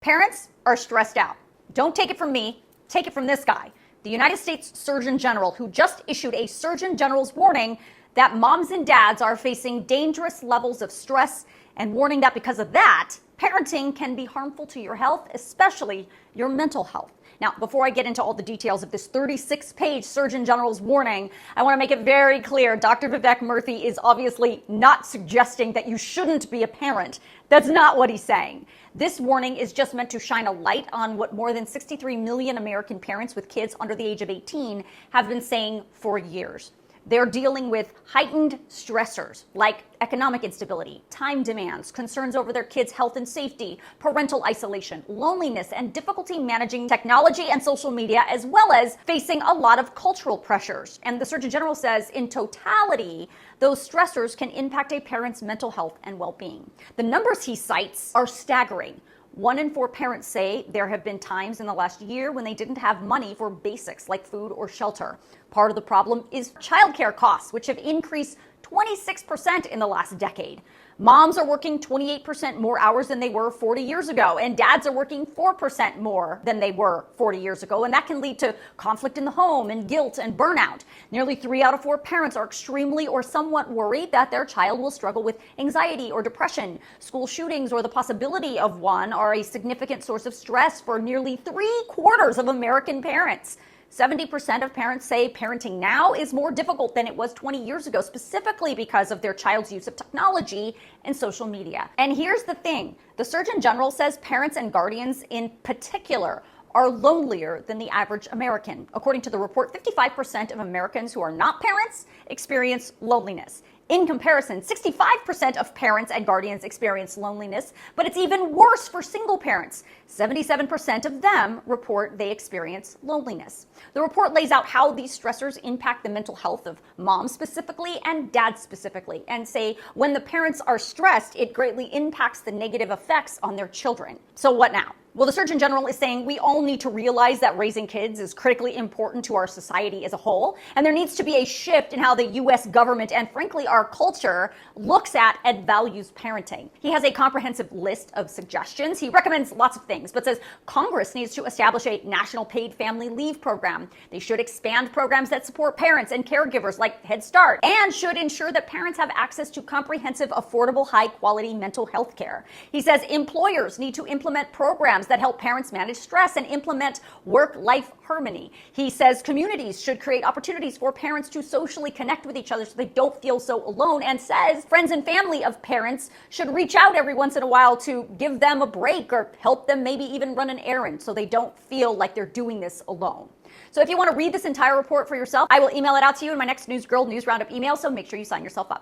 Parents are stressed out. Don't take it from me, take it from this guy, the United States Surgeon General, who just issued a Surgeon General's warning that moms and dads are facing dangerous levels of stress and warning that because of that, parenting can be harmful to your health, especially your mental health. Now, before I get into all the details of this 36-page Surgeon General's warning, I want to make it very clear Dr. Vivek Murthy is obviously not suggesting that you shouldn't be a parent. That's not what he's saying. This warning is just meant to shine a light on what more than 63 million American parents with kids under the age of 18 have been saying for years. They're dealing with heightened stressors like economic instability, time demands, concerns over their kids' health and safety, parental isolation, loneliness, and difficulty managing technology and social media, as well as facing a lot of cultural pressures. And the Surgeon General says, in totality, those stressors can impact a parent's mental health and well-being. The numbers he cites are staggering. 1 in 4 parents say there have been times in the last year when they didn't have money for basics like food or shelter. Part of the problem is childcare costs, which have increased 26% in the last decade. Moms are working 28% more hours than they were 40 years ago, and dads are working 4% more than they were 40 years ago, and that can lead to conflict in the home and guilt and burnout. Nearly 3 out of 4 parents are extremely or somewhat worried that their child will struggle with anxiety or depression. School shootings or the possibility of one are a significant source of stress for nearly 3/4 of American parents. 70% of parents say parenting now is more difficult than it was 20 years ago, specifically because of their child's use of technology and social media. And here's the thing. The Surgeon General says parents and guardians in particular are lonelier than the average American. According to the report, 55% of Americans who are not parents experience loneliness. In comparison, 65% of parents and guardians experience loneliness, but it's even worse for single parents. 77% of them report they experience loneliness. The report lays out how these stressors impact the mental health of moms specifically and dads specifically, and say when the parents are stressed, it greatly impacts the negative effects on their children. So what now? Well, the Surgeon General is saying we all need to realize that raising kids is critically important to our society as a whole, and there needs to be a shift in how the U.S. government and, frankly, our culture looks at and values parenting. He has a comprehensive list of suggestions. He recommends lots of things, but says Congress needs to establish a national paid family leave program. They should expand programs that support parents and caregivers like Head Start, and should ensure that parents have access to comprehensive, affordable, high-quality mental health care. He says employers need to implement programs that help parents manage stress and implement work-life harmony. He says communities should create opportunities for parents to socially connect with each other so they don't feel so alone, and says friends and family of parents should reach out every once in a while to give them a break or help them maybe even run an errand so they don't feel like they're doing this alone. So if you want to read this entire report for yourself, I will email it out to you in my next News Girl News Roundup email, so make sure you sign yourself up.